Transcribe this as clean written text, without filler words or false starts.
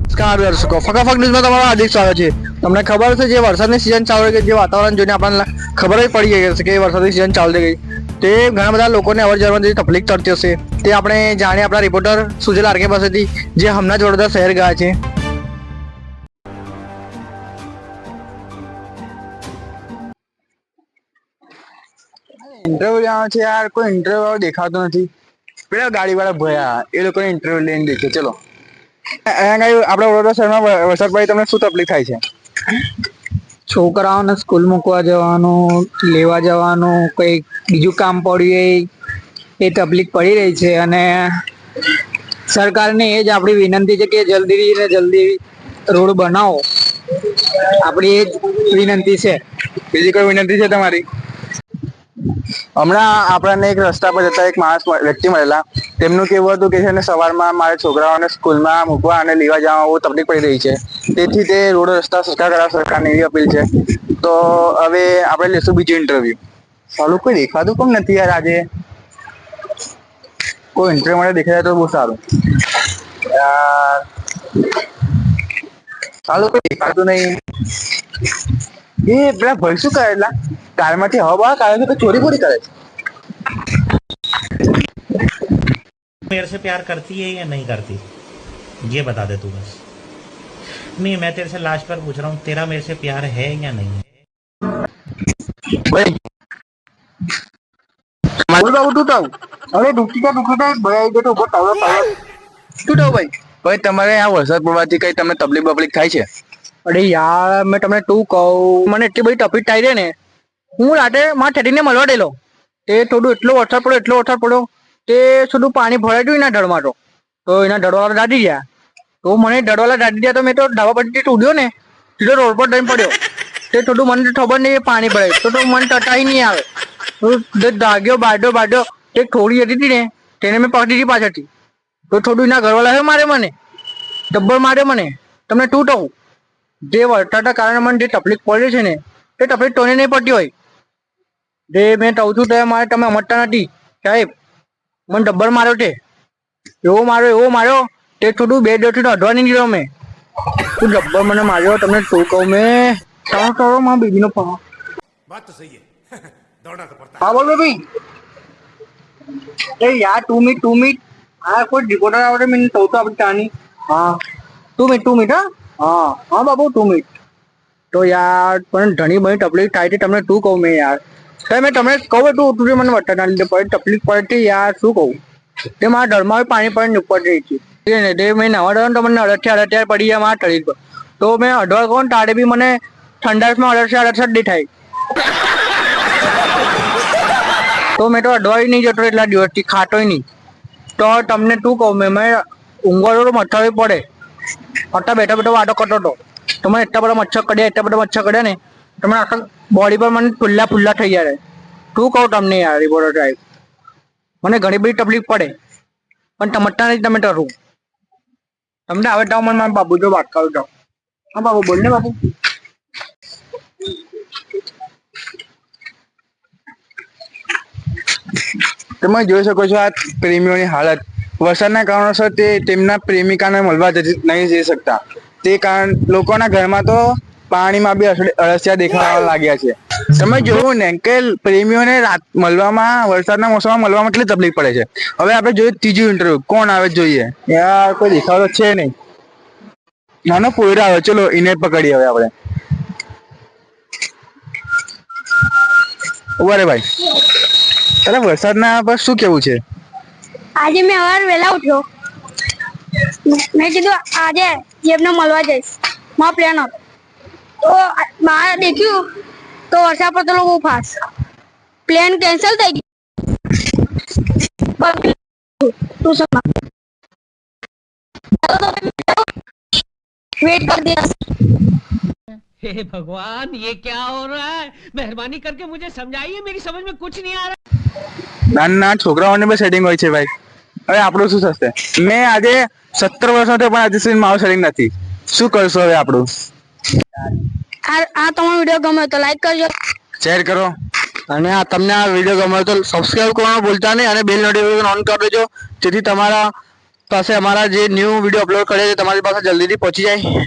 નમસ્કાર દર્શકો, ફટાફટ ન્યૂઝમાં તમારું હાર્દિક સ્વાગત છે। તમને ખબર છે જે વરસાદની સિઝન ચાલુ થઈ ગઈ, જે વાતાવરણ જોઈને આપણને ખબર જ પડી ગઈ હશે કે વરસાદની સિઝન ચાલુ થઈ ગઈ, તે ઘણા બધા લોકોને અવર જવરમાં જે તકલીફ થતી હશે તે આપણે જાણીએ આપણા રિપોર્ટર સુજલ આરકે પાસેથી, જે હમણાં જ વડોદરા શહેર ગયા છે। ઇન્ટરવ્યુ લેવાનો છે યાર, કોઈ ઇન્ટરવ્યુ દેખાતો નથી। પેલા ગાડી વાળા ભયા એ લોકોને ઇન્ટરવ્યુ લઈને દેખે। ચલો આપણે વડોદરા શહેરમાં વરસાદ પડે તમને શું તકલીફ થાય છે? છોકરાઓને સ્કૂલ મૂકવા જવાનું, લેવા જવાનું, કંઈક બીજું કામ પડ્યું એ તકલીફ પડી રહી છે। અને સરકારને એ જ આપણી વિનંતી છે કે જલ્દી ને જલ્દી રોડ બનાવો, આપણી એ જ વિનંતી છે। બીજી કોઈ વિનંતી છે તમારી? હમણાં આપણને એક રસ્તા પર જતા એક માણસ વ્યક્તિ મળેલા, તેમનું કેવું હતું કે છે ને સવારમાં મારે છોકરાઓને સ્કૂલમાં મૂકવા અને લેવા જવા બહુ તકલીફ પડી રહી છે, તેથી તે રોડ રસ્તા સરકાર કરવા સરકારને એવી અપીલ છે। તો હવે આપણે લેશું બીજું ઇન્ટરવ્યુ। સાલું કોઈ દેખાતું કેમ નથી યાર આજે? કોઈ ઇન્ટરવ્યુ માટે દેખાય તો બહુ સારું યાર, સાલું કોઈ દેખાતું નહીં। એ પેલા ભાઈ શું કરે એટલા કારમાંથી હવા બહાર કાઢે છે, તો ચોરી પૂરી કરે છે? मेरे से प्यार करती है या नहीं करती, ये बता दे तू बस। नहीं, मैं तेरे से लास्ट बार पूछ रहा हूँ, तेरा मेरे से प्यार है या नहीं है? ભાઈ બોલ બાબુ, તું તાવ અરે દુખતા ભાઈ આવી ગયો તો ઉભો તાવ શું તાવ ભાઈ? ભાઈ તમારે આ વરસાદ પડવાથી કઈ તમને તકલીફ બકલીફ થાય છે? અરે યાર, મેં તમને તું કહું, મને એટલી બધી તકલીફ થાય છે ને, હું રાતે મારા ઠેઠીને મળવા ગયેલો, તે થોડું એટલો વરસાદ પડ્યો તે થોડું પાણી ભરાઈ ગયું એના ઢળમાં, તો એના ઢળવાળા દાટી ગયા, તો મને ઢળવાળા દાટી ગયા તો મેં તો ધાબા પરથી ઉડ્યો ને, સીધો રોડ પર જઈને પડ્યો। તે થોડું મને ખબર નહીં પાણી ભરાય તો મને ટટાઈ નહીં આવે, દાગ્યો બાડ્યો તે થોડી હતી ને તેને મેં પકડી હતી પાછળથી, તો થોડું એના ઘરવાળા મારે મને ડબ્બર માર્યો મને। તમને શું કહું, જે વરસાદના કારણે મને જે તકલીફ પડે છે ને તે તકલીફ તોને નહીં પડતી હોય, જે મેં કહું છું તો મારે તમે સમજતા નથી સાહેબ। મને ડબ્બર માર્યો છે, એવો માર્યો તે થોડું બે ડોથી અડવા નહીં દીધો મેં, તું ડબ્બર મને માર્યો, તમને શું કહું મેં। ચાલો મારા બેબીનો ફોન। बात तो सही है दौड़ना तो पड़ता હા બોલ બેબી। એ યાર 2 મિનિટ હા, કોઈ રિપોર્ટર આવે મને કહું તો આપણી કહાની। હા 2 મિનિટ હા બાબુ 2 મિનિટ। તો યાર પણ ઘણી બધી તકલીફ થાય છે, તમને શું કહું મેં યાર, મેં તમને કહું તું મને વટાના લીધે પડે તકલીફ પડતી યાર, શું કહું, તે મારા ઘરમાં પાણી પડે ઉપર રહી છે તે મેં નવા ડર તો મને અડત્યાર પડી ગયા મારા શરીર પર, તો મેં અડવા કહું તારે બી મને ઠંડાસમાં અડસઠ થાય, તો મેં તો અડવાઈ નહીં જતો એટલા દિવસથી, ખાતોય નહીં। તો તમને શું કહું મેં ઊંઘવાનો તો મચ્છર પડે, અત્યારે બેઠા વાતો કરતો હતો તો મને એટલા બધા મચ્છર કડ્યા ને તો મને આખા બોડી પર મને ફુલ્લા થઈ ગયા। શું કહું તમને યાર રિપોર્ટર સાહેબ, મને ઘણી બધી તકલીફ પડે પણ સમજતા નથી તમે તો તમને આવે તો મને મારા બાબુ જો વાત કરું તો। હા બાબુ બોલ ને બાબુ। તમે જોઈ શકો છો આ પ્રેમીઓની હાલત, વરસાદના કારણોસર તે તેમના પ્રેમિકાને મળવા નહીં જઈ શકતા, તે કારણ લોકોના ઘરમાં તો પાણીમાં બી અળસિયા દેખાવા લાગ્યા છે। તમે જોયું ને કે પ્રેમીઓને મળવામાં વરસાદના મોસમમાં મળવામાં કેટલી તકલીફ પડે છે। હવે આપણે જોઈએ ત્રીજું ઇન્ટરવ્યુ, કોણ આવે જોઈએ? યાર કોઈ દેખાતો છે નહીં, નાનો પોયરા આવે, ચલો એને પકડીએ હવે આપણે। ઉભા રે ભાઈ, તારે વરસાદના પર શું કેવું છે? આજે મેં સવાર વહેલા ઉઠ્યો, મેં કીધું આજે જેબને મળવા જઈશ, મારો પ્લાન હતો, તો બહાર દેખ્યું તો વરસાદ પડતો બહુ ફાસ્ટ, પ્લાન કેન્સલ થઈ ગયું। વેટ કરી दिया। हे भगवान, ये क्या हो रहा है? मेहरबानी करके मुझे समझाइए, मेरी समझ में कुछ नहीं आ रहा। નાના છોકરાઓને બી સેટિંગ હોય છે ભાઈ, હવે આપણું શું થશે? મેં આજે 17 વર્ષનો થયો પણ આજે સુધી મારું સેટિંગ નથી, શું કરશો હવે આપણું? આ તમારો વિડીયો ગમે તો લાઈક કરજો, શેર કરો, અને તમને આ વિડીયો ગમે તો સબસ્ક્રાઇબ કરવાનું ભૂલતા નહીં, અને બેલ નોટિફિકેશન ઓન કરી દેજો, જેથી તમારા પાસે અમારા જે ન્યૂ વિડીયો અપલોડ કરે છે તમારી પાસે જલ્દીથી પહોંચી જાય.